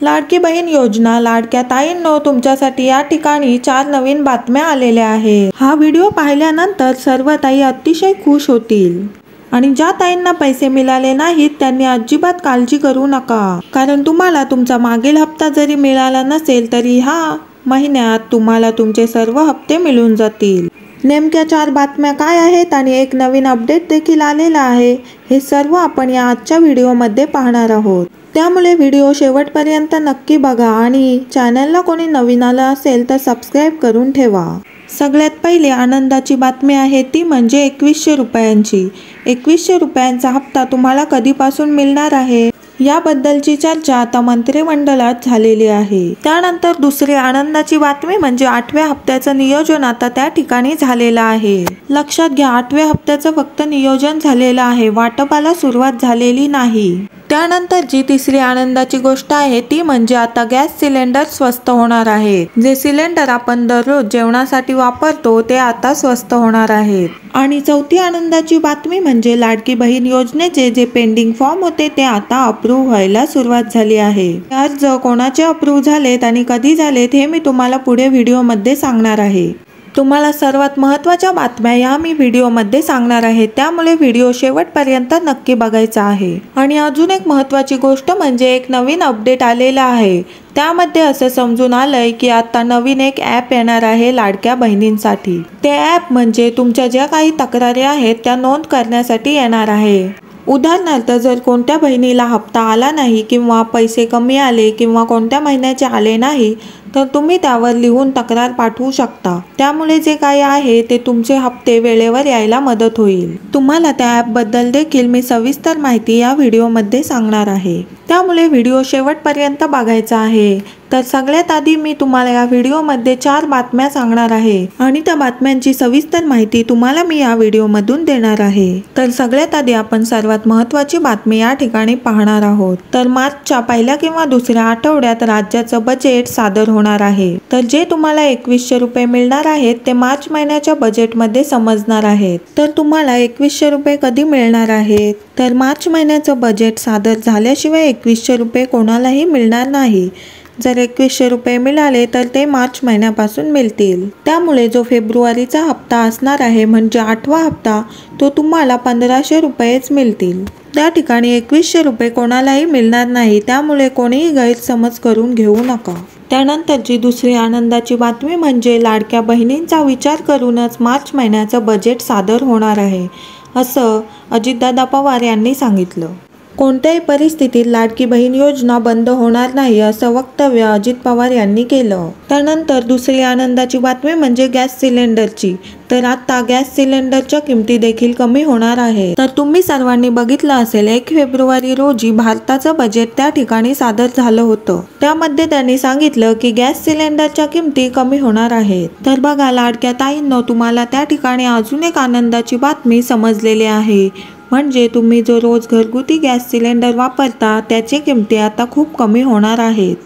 लाडकी बहीण योजना लाडक्या ताईंनो, तुमच्यासाठी या ठिकाणी 4 नवीन बातम्या आलेल्या आहेत। हा व्हिडिओ पाहिल्यानंतर सर्व ताई अतिशय खुश होतील आणि ज्या ताईंना पैसे मिळाले नाहीत त्यांनी अजिबात काळजी करू नका, कारण तुम्हाला तुमचा मागील हप्ता जरी मिळाला नसेल तरी ह्या महिन्यात तुम्हाला तुमचे सर्व हप्ते मिळून जातील। नेमक्या 4 बातम्या काय आहेत आणि एक नवीन अपडेट देखील आलेला आहे, हे सर्व आपण या आजच्या व्हिडिओमध्ये पाहणार आहोत। त्यामुळे व्हिडिओ शेवटपर्यंत नक्की बघा आणि चॅनलला कोणी नवीन आलं असेल तर सबस्क्राइब करून ठेवा। सगळ्यात पहिले आनंदाची बातमी आहे ती म्हणजे 2100 रुपयांची। 2100 रुपयांचा हप्ता तुम्हाला कधीपासून मिळणार आहे याबद्दलची चर्चा आता मंत्रिमंडळात झालेली आहे। त्यानंतर दुसरी आनंदाची बातमी म्हणजे 8व्या हप्त्याचं नियोजन आता त्या ठिकाणी झालेलं आहे। लक्षात घ्या, 8व्या हप्त्याचं फक्त नियोजन झालेलं आहे, वाटपाला सुरुवात झालेली नाही। त्यानंतर जी तिसरी आनंदाची गोष्ट आहे ती म्हणजे आता गॅस सिलेंडर स्वस्त होणार आहे। जे सिलेंडर आपण दररोज जेवणासाठी वापरतो ते आता स्वस्त होणार आहेत। आणि चौथी आनंदाची बातमी म्हणजे लाडकी बहीण योजनेचे जे पेंडिंग फॉर्म होते ते आता अप्रूव्ह व्हायला सुरुवात झाली आहे। अर्ज कोणाचे अप्रूव्ह झालेत आणि कधी झालेत हे मी तुम्हाला पुढे व्हिडिओमध्ये सांगणार आहे। तुम्हाला सर्वात महत्त्वाच्या बातम्या या मी व्हिडिओमध्ये सांगणार आहे, त्यामुळे व्हिडिओ शेवटपर्यंत नक्की बघायचा आहे। आणि अजून एक महत्त्वाची गोष्ट म्हणजे एक नवीन अपडेट आलेला आहे। त्यामध्ये असं समजून आलंय की आता नवीन एक ॲप येणार आहे लाडक्या बहिणींसाठी। ते ॲप म्हणजे तुमच्या ज्या काही तक्रारी आहेत त्या नोंद करण्यासाठी येणार आहे। उदाहरणार्थ, जर कोणत्या बहिणीला हप्ता आला नाही किंवा पैसे कमी आले किंवा कोणत्या महिन्याचे आले नाही तर तुम्ही त्यावर लिहून तक्रार पाठवू शकता। त्यामुळे जे काही आहे ते तुमचे हप्ते वेळेवर यायला मदत होईल। तुम्हाला त्या ॲपबद्दल देखील मी सविस्तर माहिती या व्हिडिओमध्ये सांगणार आहे, त्यामुळे व्हिडिओ शेवटपर्यंत बघायचा आहे। तर सगळ्यात आधी मी तुम्हाला या व्हिडिओमध्ये 4 बातम्या सांगणार आहे आणि त्या बातम्यांची सविस्तर माहिती तुम्हाला मी या व्हिडिओमधून देणार आहे। तर सगळ्यात आधी आपण सर्वात महत्त्वाची बातमी या ठिकाणी पाहणार आहोत। तर मार्चच्या पहिल्या किंवा दुसऱ्या आठवड्यात राज्याचं बजेट सादर होणार आहे। तर जे तुम्हाला 2100 रुपये मिळणार आहेत ते मार्च महिन्याच्या बजेटमध्ये समजणार आहेत। तर तुम्हाला 2100 रुपये कधी मिळणार आहेत? तर मार्च महिन्याचं बजेट सादर झाल्याशिवाय 2100 रुपये कोणालाही मिळणार नाही। जर 2100 रुपये मिळाले तर ते मार्च महिन्यापासून मिळतील। त्यामुळे जो फेब्रुवारीचा हप्ता असणार आहे म्हणजे 8वा हप्ता, तो तुम्हाला 1500 रुपयेच मिळतील। त्या ठिकाणी 2100 रुपये कोणालाही मिळणार नाही, त्यामुळे कोणीही गैरसमज करून घेऊ नका। त्यानंतर जी दुसरी आनंदाची बातमी म्हणजे लाडक्या बहिणींचा विचार करूनच मार्च महिन्याचं बजेट सादर होणार आहे, असं अजितदादा पवार यांनी सांगितलं। कोणत्याही परिस्थितीत लाडकी बहीण योजना बंद होणार नाही असं वक्तव्य अजित पवार यांनी केलं। त्यानंतर दुसरी आनंदाची बातमी म्हणजे गॅस सिलेंडरची। तर आता गॅस सिलेंडरच्या किमती देखील कमी होणार आहे। तर तुम्ही सर्वांनी बघितलं असेल 1 फेब्रुवारी रोजी भारताचं बजेट त्या ठिकाणी सादर झालं होतं। त्यामध्ये त्यांनी सांगितलं की गॅस सिलेंडरच्या किमती कमी होणार आहेत। तर बघा लाडक्या ताईंनो, तुम्हाला त्या ठिकाणी अजून एक आनंदाची बातमी समजलेली आहे, म्हणजे तुम्ही जो रोज घरगुती गॅस सिलेंडर वापरता त्याची किमती आता खूप कमी होणार आहेत।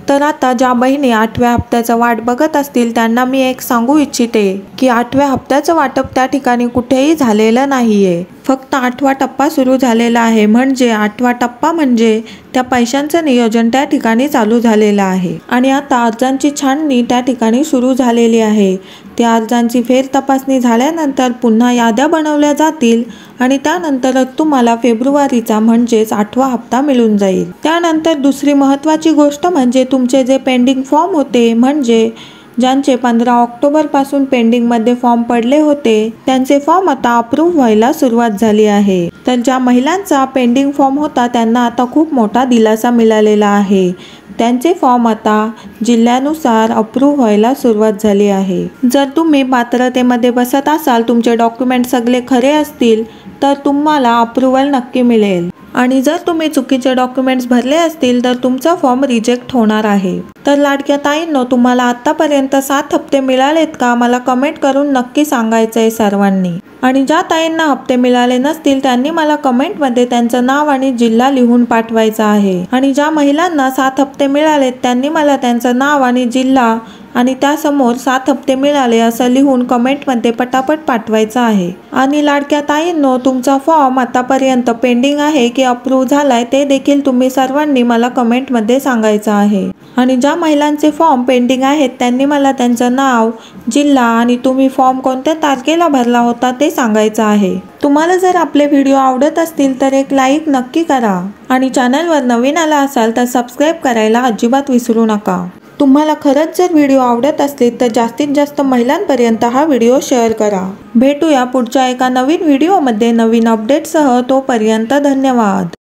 तर आता ज्या बहिणी 8व्या हप्त्याचा वाट बघत असतील त्यांना मी एक सांगू इच्छिते की 8व्या हप्त्याचं वाटप त्या ठिकाणी कुठेही झालेलं नाहीये, फक्त 8वा टप्पा सुरू झालेला आहे। म्हणजे 8वा टप्पा म्हणजे त्या पैशांचं नियोजन त्या ठिकाणी चालू झालेलं आहे आणि आता अर्जांची छाननी त्या ठिकाणी सुरू झालेली आहे। त्या अर्जांची फेर तपासणी झाल्यानंतर पुन्हा याद्या बनवल्या जातील आणि त्यानंतरच तुम्हाला फेब्रुवारीचा म्हणजेच 8वा हप्ता मिळून जाईल। त्यानंतर दुसरी महत्त्वाची गोष्ट म्हणजे तुमचे जे पेंडिंग फॉर्म होते, म्हणजे ज्यांचे 15 ऑक्टोबर पासून पेंडिंगमध्ये फॉर्म पडले होते त्यांचे फॉर्म आता अप्रूव्ह व्हायला सुरुवात झाली आहे। तर ज्या महिलांचा पेंडिंग फॉर्म होता त्यांना आता खूप मोठा दिलासा मिळालेला आहे। त्यांचे फॉर्म आता जिल्ह्यानुसार अप्रूव्ह व्हायला सुरुवात झाली आहे। जर तुम्ही पात्रतेमध्ये बसत असाल, तुमचे डॉक्युमेंट सगळे खरे असतील तर तुम्हाला अप्रूव्हल नक्की मिळेल आणि जर तुम्ही चुकीचे डॉक्युमेंट्स भरले असतील तर तुमचा फॉर्म रिजेक्ट होणार आहे। तर लाडक्या ताईंनो, तुम्हाला आतापर्यंत 7 हप्ते मिळालेत का? मला कमेंट करून नक्की सांगायचं आहे सर्वांनी। आणि ज्या ताईंना हप्ते मिळाले नसतील त्यांनी मला कमेंटमध्ये त्यांचं नाव आणि जिल्हा लिहून पाठवायचा आहे। आणि ज्या महिलांना 7 हप्ते मिळालेत त्यांनी मला त्यांचं नाव आणि जिल्हा आणि त्यासमोर 7 हप्ते मिळाले असं लिहून कमेंटमध्ये पटापट पाठवायचं आहे। आणि लाडक्या ताईंनो, तुमचा फॉर्म आतापर्यंत पेंडिंग आहे की अप्रूव्ह झालाय ते देखील तुम्ही सर्वांनी मला कमेंटमध्ये सांगायचं आहे। आणि ज्या महिलांचे फॉर्म पेंडिंग आहेत त्यांनी मला त्यांचं नाव, जिल्हा आणि तुम्ही फॉर्म कोणत्या तारखेला भरला होता ते सांगायचं आहे। तुम्हाला जर आपले व्हिडिओ आवडत असतील तर एक लाईक नक्की करा आणि चॅनलवर नवीन आला असाल तर सबस्क्राईब करायला अजिबात विसरू नका। तुम्हाला खरंच जर व्हिडिओ आवडत असतील तर जास्तीत जास्त महिलांपर्यंत हा व्हिडिओ शेअर करा। भेटूया पुढच्या एका नवीन व्हिडिओमध्ये नवीन अपडेटसह। तोपर्यंत धन्यवाद।